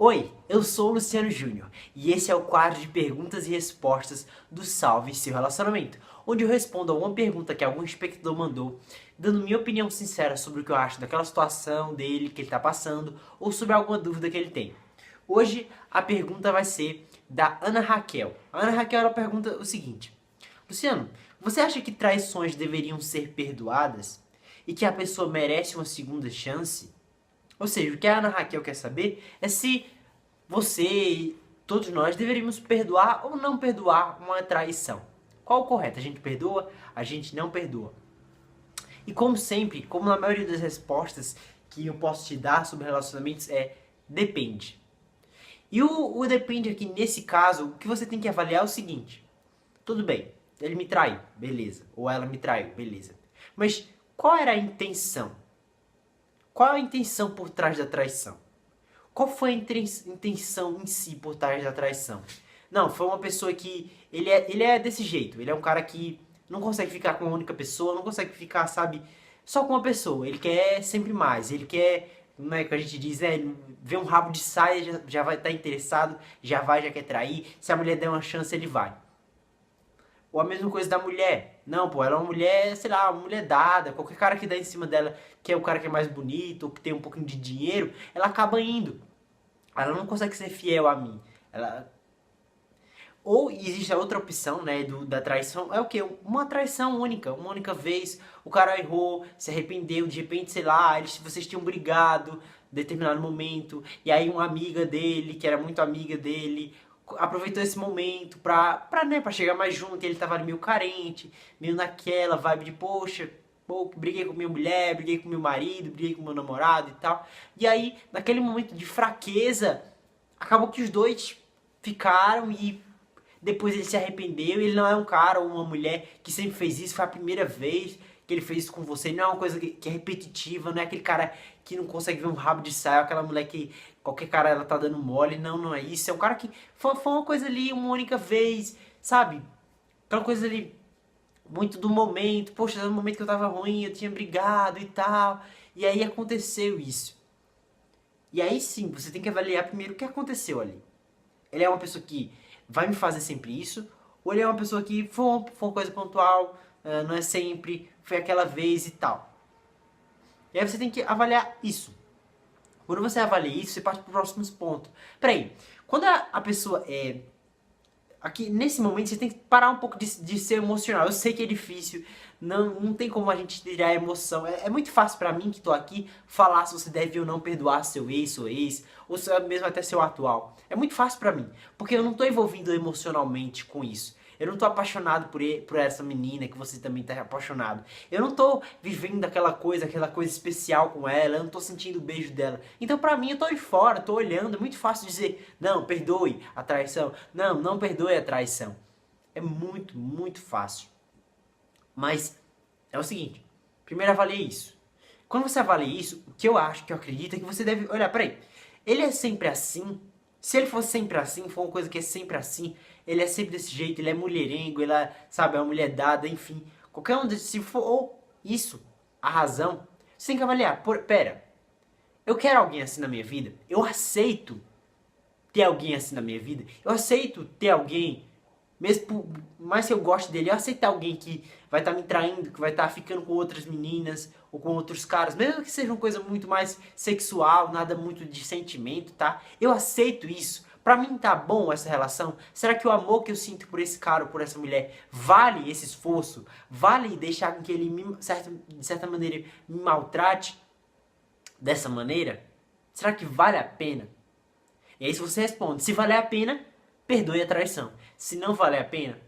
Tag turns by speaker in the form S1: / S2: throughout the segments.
S1: Oi, eu sou o Luciano Júnior e esse é o quadro de perguntas e respostas do Salve Seu Relacionamento, onde eu respondo a uma pergunta que algum espectador mandou, dando minha opinião sincera sobre o que eu acho daquela situação dele, que ele está passando, ou sobre alguma dúvida que ele tem. Hoje a pergunta vai ser da Ana Raquel. A Ana Raquel ela pergunta o seguinte: Luciano, você acha que traições deveriam ser perdoadas e que a pessoa merece uma segunda chance? Ou seja, o que a Ana Raquel quer saber é se você e todos nós deveríamos perdoar ou não perdoar uma traição. Qual o correto? A gente perdoa? A gente não perdoa? E como sempre, como na maioria das respostas que eu posso te dar sobre relacionamentos depende. E o depende aqui nesse caso, o que você tem que avaliar é o seguinte: tudo bem, ele me traiu, beleza. Ou ela me traiu, beleza. Mas qual era a intenção? Qual a intenção por trás da traição? Qual foi a intenção em si por trás da traição? Não, foi uma pessoa que... Ele é desse jeito. Ele é um cara que não consegue ficar com uma única pessoa, não consegue ficar, sabe, só com uma pessoa. Ele quer sempre mais. Ele quer, como é que a gente diz, ver um rabo de saia, já vai estar interessado, já quer trair. Se a mulher der uma chance, ele vai. Ou a mesma coisa da mulher. Não, pô, ela é uma mulher, sei lá, uma mulher dada. Qualquer cara que dá em cima dela, que é o cara que é mais bonito, ou que tem um pouquinho de dinheiro, ela acaba indo. Ela não consegue ser fiel a mim. Ela... Ou existe a outra opção, né, da traição, é o quê? Uma traição única, uma única vez. O cara errou, se arrependeu, de repente, sei lá, vocês tinham brigado em determinado momento, e aí uma amiga dele, que era muito amiga dele, aproveitou esse momento pra chegar mais junto, e ele tava meio carente, meio naquela vibe de, poxa, pô, briguei com minha mulher, briguei com meu marido, briguei com meu namorado e tal. E aí, naquele momento de fraqueza, acabou que os dois ficaram e depois ele se arrependeu. Ele não é um cara ou uma mulher que sempre fez isso, foi a primeira vez que ele fez isso com você. Não é uma coisa que é repetitiva, não é aquele cara que não consegue ver um rabo de saia, aquela mulher que qualquer cara ela tá dando mole. Não, não é isso. É um cara que foi uma coisa ali, uma única vez, sabe? Aquela coisa ali muito do momento. Poxa, no momento que eu tava ruim, eu tinha brigado e tal. E aí aconteceu isso. E aí sim, você tem que avaliar primeiro o que aconteceu ali. Ele é uma pessoa que vai me fazer sempre isso? Ou ele é uma pessoa que foi uma coisa pontual, não é sempre, foi aquela vez e tal. E aí você tem que avaliar isso. Quando você avalia isso, você parte para os próximos pontos. Peraí, quando a pessoa é... Aqui, nesse momento, você tem que parar um pouco de ser emocional. Eu sei que é difícil, não tem como a gente tirar a emoção. É muito fácil pra mim, que tô aqui, falar se você deve ou não perdoar seu ex ou ex, ou mesmo até seu atual. É muito fácil pra mim, porque eu não tô envolvido emocionalmente com isso. Eu não tô apaixonado por essa menina que você também tá apaixonado. Eu não tô vivendo aquela coisa especial com ela, eu não tô sentindo o beijo dela. Então pra mim eu tô de fora, tô olhando, é muito fácil dizer, não, perdoe a traição. Não, não perdoe a traição. É muito, muito fácil. Mas é o seguinte, primeiro avalie isso. Quando você avalia isso, o que eu acho, que eu acredito é que você deve olhar, peraí, ele é sempre assim? Se ele for sempre assim, for uma coisa que é sempre assim, ele é sempre desse jeito, ele é mulherengo, ele é, sabe, é uma mulher dada, enfim. Qualquer um desses, se for ou isso, a razão, você tem que avaliar. Pera, eu quero alguém assim na minha vida? Eu aceito ter alguém assim na minha vida? Eu aceito ter alguém, mesmo por mais que eu goste dele, eu aceito alguém que vai estar me traindo, que vai estar ficando com outras meninas ou com outros caras, mesmo que seja uma coisa muito mais sexual, nada muito de sentimento, tá? Eu aceito isso. Pra mim tá bom essa relação? Será que o amor que eu sinto por esse cara ou por essa mulher vale esse esforço? Vale deixar com que ele, de certa maneira, me maltrate dessa maneira? Será que vale a pena? E aí se você responde, se valer a pena, perdoe a traição. Se não valer a pena,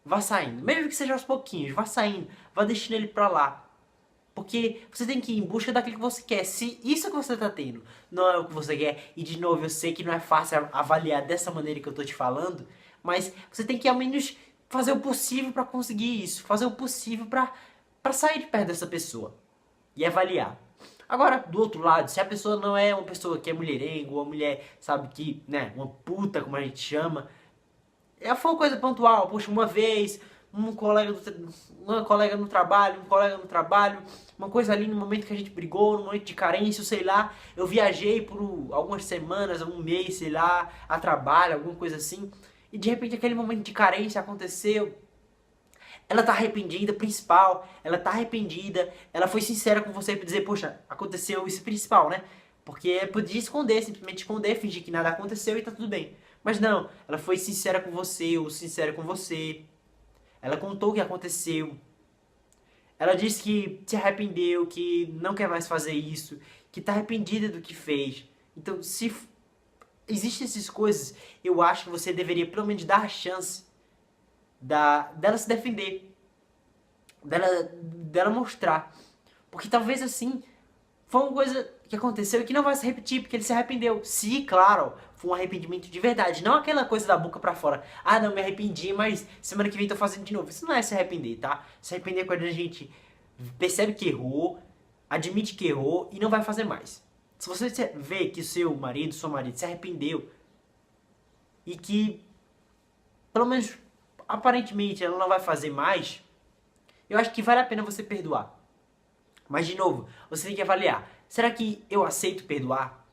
S1: vá saindo. Mesmo que seja aos pouquinhos, vá saindo. Vá deixando ele pra lá. Porque você tem que ir em busca daquilo que você quer. Se isso que você tá tendo não é o que você quer, e de novo eu sei que não é fácil avaliar dessa maneira que eu tô te falando, mas você tem que ao menos fazer o possível pra conseguir isso. Fazer o possível pra sair de perto dessa pessoa. E avaliar. Agora, do outro lado, se a pessoa não é uma pessoa que é mulherengo, uma mulher, sabe, que, né, uma puta, como a gente chama, foi uma coisa pontual, poxa, uma vez, uma colega no trabalho, um colega no trabalho, uma coisa ali no momento que a gente brigou, no momento de carência, sei lá, eu viajei por algumas semanas, um mês, sei lá, a trabalho, alguma coisa assim, e de repente aquele momento de carência aconteceu. Ela tá arrependida, principal, ela tá arrependida, ela foi sincera com você pra dizer, poxa, aconteceu isso principal, né? Porque podia esconder, simplesmente esconder, fingir que nada aconteceu e tá tudo bem. Mas não, ela foi sincera com você, ou sincera com você. Ela contou o que aconteceu. Ela disse que se arrependeu, que não quer mais fazer isso, que tá arrependida do que fez. Então, se existem essas coisas, eu acho que você deveria pelo menos dar a chance dela se defender, dela mostrar. Porque talvez assim, foi uma coisa que aconteceu e que não vai se repetir, porque ele se arrependeu. Se, claro, foi um arrependimento de verdade, não aquela coisa da boca pra fora. Ah, não, me arrependi, mas semana que vem tô fazendo de novo. Isso não é se arrepender, tá? Se arrepender é quando a gente percebe que errou, admite que errou e não vai fazer mais. Se você vê que seu marido, seu marido se arrependeu e que, pelo menos aparentemente, ela não vai fazer mais, eu acho que vale a pena você perdoar. Mas, de novo, você tem que avaliar. Será que eu aceito perdoar?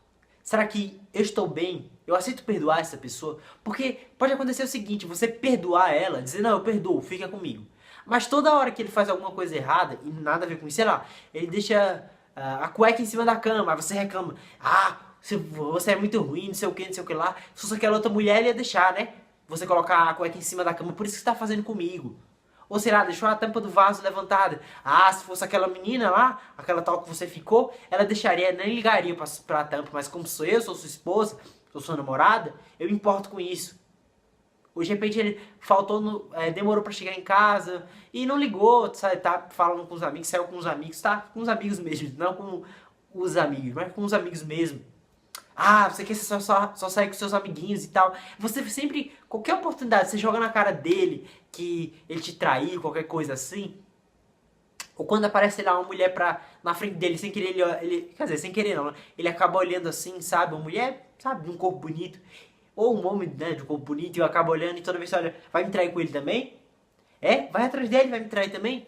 S1: Será que eu estou bem? Eu aceito perdoar essa pessoa? Porque pode acontecer o seguinte, você perdoar ela, dizer, não, eu perdoo, fica comigo. Mas toda hora que ele faz alguma coisa errada, e nada a ver com isso, sei lá, ele deixa a cueca em cima da cama, aí você reclama, ah, você é muito ruim, não sei o que lá. Se fosse aquela outra mulher, ele ia deixar, né? Você colocar a cueca em cima da cama, por isso que você está fazendo comigo. Ou será, deixou a tampa do vaso levantada. Ah, se fosse aquela menina lá, aquela tal que você ficou, ela deixaria, nem ligaria pra tampa. Mas como sou eu, sou sua esposa, sou sua namorada, eu me importo com isso. Hoje, de repente, ele demorou pra chegar em casa e não ligou, sabe, tá falando com os amigos, saiu com os amigos, tá? Com os amigos mesmo, não com os amigos, mas com os amigos mesmo. Ah, você quer só sair com seus amiguinhos e tal. Você sempre, qualquer oportunidade, você joga na cara dele que ele te traiu, qualquer coisa assim. Ou quando aparece lá uma mulher na frente dele, sem querer, quer dizer, sem querer não, né? Ele acaba olhando assim, sabe? Uma mulher, sabe, de um corpo bonito. Ou um homem, né, de um corpo bonito, e eu acabo olhando e toda vez você olha, vai me trair com ele também? É? Vai atrás dele, vai me trair também?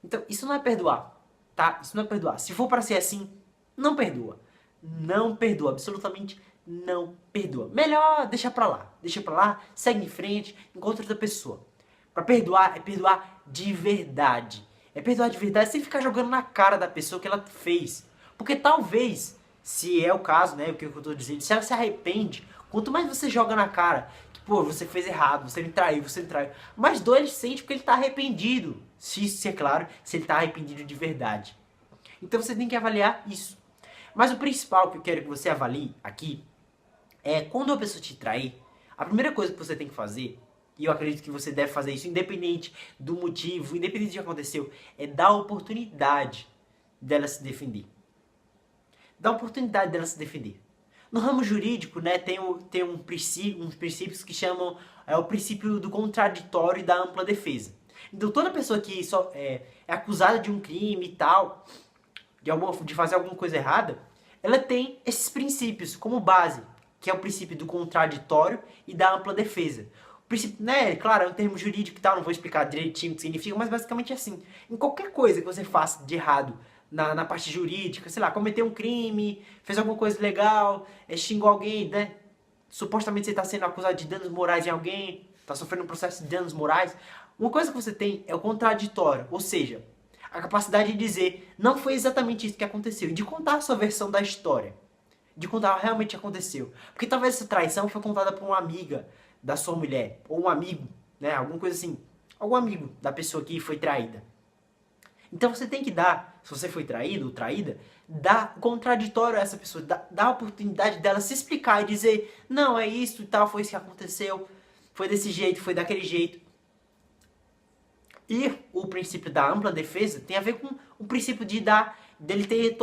S1: Então, isso não é perdoar, tá? Isso não é perdoar. Se for pra ser assim, não perdoa. Não perdoa, absolutamente não perdoa. Melhor deixa pra lá, segue em frente, encontra outra pessoa. Pra perdoar, é perdoar de verdade. É perdoar de verdade sem ficar jogando na cara da pessoa que ela fez. Porque talvez, se é o caso, né, o que eu tô dizendo, se ela se arrepende, quanto mais você joga na cara, que, pô, você fez errado, você me traiu, mais dor ele sente porque ele tá arrependido. Se é claro, se ele tá arrependido de verdade. Então você tem que avaliar isso. Mas o principal que eu quero que você avalie aqui é quando uma pessoa te trair, a primeira coisa que você tem que fazer, e eu acredito que você deve fazer isso independente do motivo, independente do que aconteceu, é dar a oportunidade dela se defender. Dar a oportunidade dela se defender. No ramo jurídico, né, tem uns princípios que chamam o princípio do contraditório e da ampla defesa. Então toda pessoa que é acusada de um crime e tal, de fazer alguma coisa errada, ela tem esses princípios como base, que é o princípio do contraditório e da ampla defesa. O princípio, né, claro, é um termo jurídico e tal, não vou explicar direitinho o que significa, mas basicamente é assim. Em qualquer coisa que você faça de errado na parte jurídica, sei lá, cometeu um crime, fez alguma coisa legal, xingou alguém, né, supostamente você está sendo acusado de danos morais em alguém, está sofrendo um processo de danos morais, uma coisa que você tem é o contraditório, ou seja, a capacidade de dizer, não foi exatamente isso que aconteceu, e de contar a sua versão da história, de contar o que realmente aconteceu. Porque talvez essa traição foi contada por uma amiga da sua mulher, ou um amigo, né, alguma coisa assim, algum amigo da pessoa que foi traída. Então você tem que dar, se você foi traído ou traída, dar contraditório a essa pessoa, dar a oportunidade dela se explicar e dizer, não, é isso e tal, foi isso que aconteceu, foi desse jeito, foi daquele jeito. E o princípio da ampla defesa tem a ver com o princípio dele ter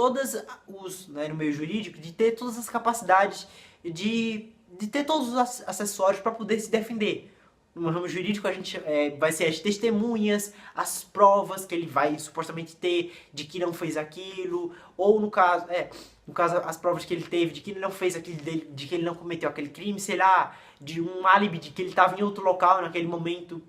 S1: no meio jurídico, de ter todas as capacidades, de ter todos os acessórios para poder se defender. No ramo jurídico a gente vai ser as testemunhas, as provas que ele vai supostamente ter de que não fez aquilo, ou no caso as provas que ele teve de que ele não fez aquilo, de que ele não cometeu aquele crime, sei lá, de um álibi de que ele estava em outro local naquele momento.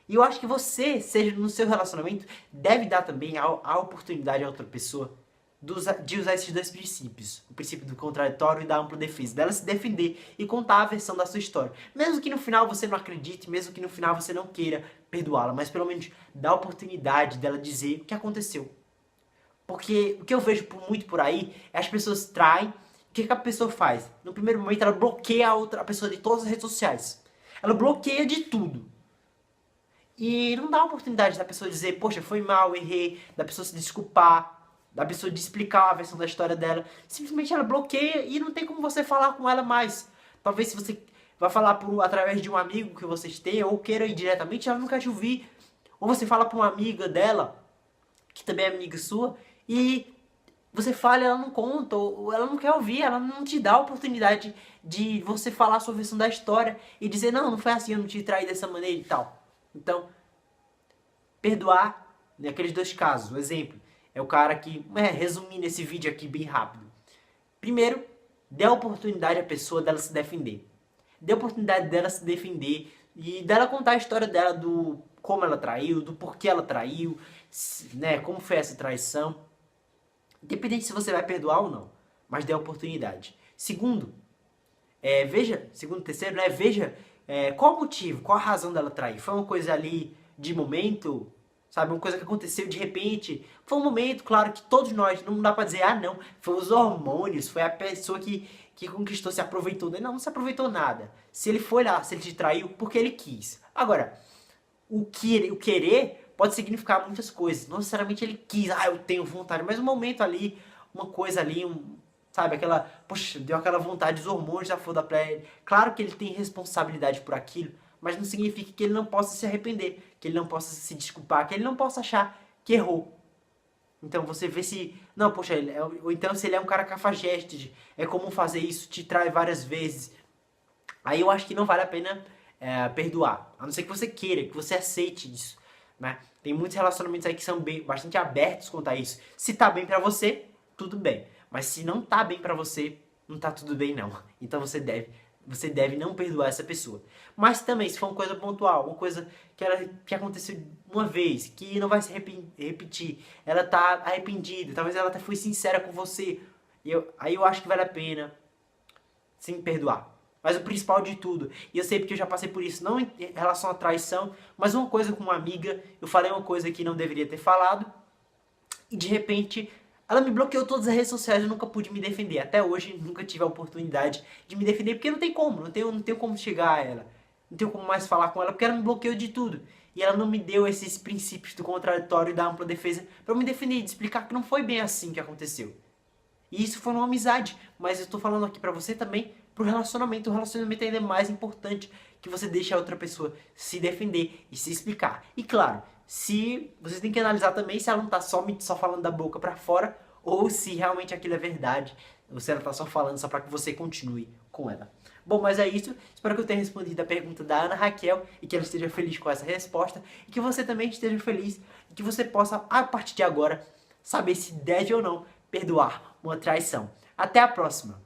S1: E eu acho que você, seja no seu relacionamento, deve dar também a oportunidade a outra pessoa de usar esses dois princípios. O princípio do contraditório e da ampla defesa. Dela se defender e contar a versão da sua história. Mesmo que no final você não acredite, mesmo que no final você não queira perdoá-la, mas pelo menos dá a oportunidade dela dizer o que aconteceu. Porque o que eu vejo muito por aí é as pessoas traem. O que a pessoa faz? No primeiro momento ela bloqueia a pessoa de todas as redes sociais. Ela bloqueia de tudo. E não dá a oportunidade da pessoa dizer, poxa, foi mal, errei, da pessoa se desculpar, da pessoa de explicar a versão da história dela. Simplesmente ela bloqueia e não tem como você falar com ela mais. Talvez se você vai falar através de um amigo que vocês tenham, ou queira ir diretamente, ela não quer te ouvir. Ou você fala para uma amiga dela, que também é amiga sua, e você fala e ela não conta, ou ela não quer ouvir, ela não te dá a oportunidade de você falar a sua versão da história e dizer, não, não foi assim, eu não te traí dessa maneira e tal. Então, perdoar naqueles dois casos. O exemplo é o cara que, resumindo esse vídeo aqui bem rápido. Primeiro, dê a oportunidade à pessoa dela se defender. Dê a oportunidade dela se defender e dela contar a história dela, do como ela traiu, do porquê ela traiu, né, como foi essa traição. Independente se você vai perdoar ou não, mas dê a oportunidade. Segundo, terceiro, né, veja qual o motivo, qual a razão dela trair. Foi uma coisa ali de momento, sabe, uma coisa que aconteceu de repente. Foi um momento, claro, que todos nós, não dá pra dizer, não, foi os hormônios, foi a pessoa que conquistou, se aproveitou. Não se aproveitou nada. Se ele foi lá, se ele te traiu, porque ele quis. Agora, o querer pode significar muitas coisas. Não necessariamente ele quis, eu tenho vontade, mas um momento ali, uma coisa ali, sabe, aquela, poxa, deu aquela vontade, os hormônios da flor da pele. Claro que ele tem responsabilidade por aquilo, mas não significa que ele não possa se arrepender, que ele não possa se desculpar, que ele não possa achar que errou. Então você vê se, não, poxa, ou então se ele é um cara cafajeste, é comum fazer isso, te trai várias vezes. Aí eu acho que não vale a pena perdoar, a não ser que você queira, que você aceite isso, né? Tem muitos relacionamentos aí que são bastante abertos quanto a isso. Se tá bem pra você, tudo bem. Mas se não tá bem pra você, não tá tudo bem não. Então você deve não perdoar essa pessoa. Mas também, se for uma coisa pontual, uma coisa que aconteceu uma vez, que não vai se repetir, ela tá arrependida, talvez ela até foi sincera com você, aí eu acho que vale a pena sim perdoar. Mas o principal de tudo, e eu sei porque eu já passei por isso, não em relação à traição, mas uma coisa com uma amiga, eu falei uma coisa que não deveria ter falado, e de repente ela me bloqueou todas as redes sociais, eu nunca pude me defender. Até hoje nunca tive a oportunidade de me defender, porque não tem como, não tenho como chegar a ela. Não tenho como mais falar com ela, porque ela me bloqueou de tudo. E ela não me deu esses princípios do contraditório e da ampla defesa pra eu me defender e explicar que não foi bem assim que aconteceu. E isso foi uma amizade, mas eu tô falando aqui pra você também pro relacionamento. O relacionamento ainda é mais importante, que você deixe a outra pessoa se defender e se explicar. E claro, se você tem que analisar também se ela não tá só falando da boca pra fora, ou se realmente aquilo é verdade, ou se ela tá só falando só pra que você continue com ela. Bom, mas é isso. Espero que eu tenha respondido a pergunta da Ana Raquel e que ela esteja feliz com essa resposta e que você também esteja feliz e que você possa, a partir de agora, saber se deve ou não perdoar uma traição. Até a próxima!